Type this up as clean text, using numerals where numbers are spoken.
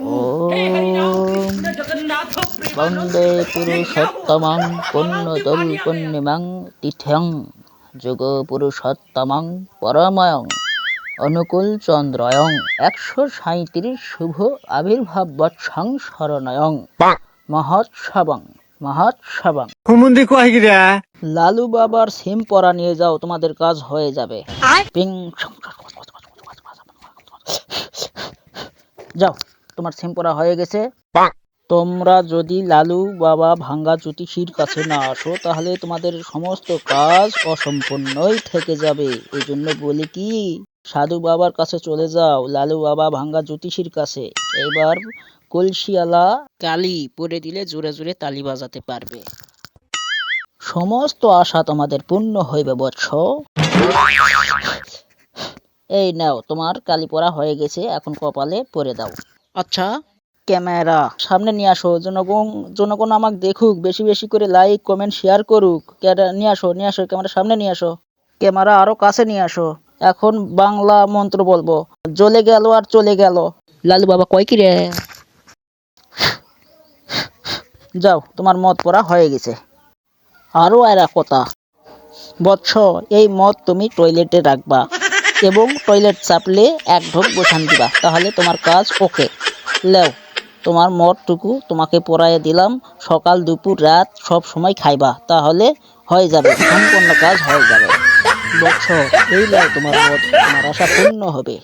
ওম বন্দে পুরুষোত্তমং পুণ্যদল পুণ্যিমং তিথ্যং যোগ পুরুষোত্তমং পরময়ং অনুকূল চন্দ্রয়ং 137 শুভ আবির্ভাব বৎসং শরণয়ং মহোৎসবং মহোৎসবং। লালু বাবার সিম পরা নিয়ে যাও, তোমাদের কাজ হয়ে যাবে। পিং যাও, তোমার সিম পরা হয়ে গেছে। তোমরা যদি লালু বাবা ভাঙ্গা জ্যোতিষীর কাছে না আসো তাহলে তোমাদের সমস্ত কাজ অসম্পূর্ণই থেকে যাবে। এই জন্য বলি কি, সাধু বাবার কাছে চলে যাও, লালু বাবা ভাঙ্গা জ্যোতিষীর কাছে। এবার কলসিয়ালা কালি পরে দিলে জোরে জোরে তালি বাজাতে পারবে। সমস্ত আশা তোমাদের পূর্ণ হইবে বৎস। এই নাও, তোমার কালি পরা হয়ে গেছে, এখন কপালে পরে দাও। আচ্ছা, ক্যামেরা সামনে নিয়ে আসো, জনগণ আমাকে দেখুক, বেশি বেশি করে লাইক কমেন্ট শেয়ার করুক। নিয়ে আসো ক্যামেরা সামনে নিয়ে আসো, ক্যামেরা আরো কাছে নিয়ে আসো। এখন বাংলা মন্ত্র বলবো, জ্বলে গেল আর চলে গেল। লালু বাবা কয় কি রে? যাও, তোমার মদ পড়া হয়ে গেছে। আরো এরা কথা, বৎস এই মদ তুমি টয়লেটে রাখবা এবং টয়লেট চাপলে এক ঢোক বসান দিবা, তাহলে তোমার কাজ ওকে। লেও, তোমার মদটুকু তোমাকে পরাইয়ে দিলাম, সকাল দুপুর রাত সব সময় খাইবা, তাহলে হয়ে যাবে, সম্পূর্ণ কাজ হয়ে যাবে। বৎস এই লেও তোমার মদ, তোমার আশা পূর্ণ হবে।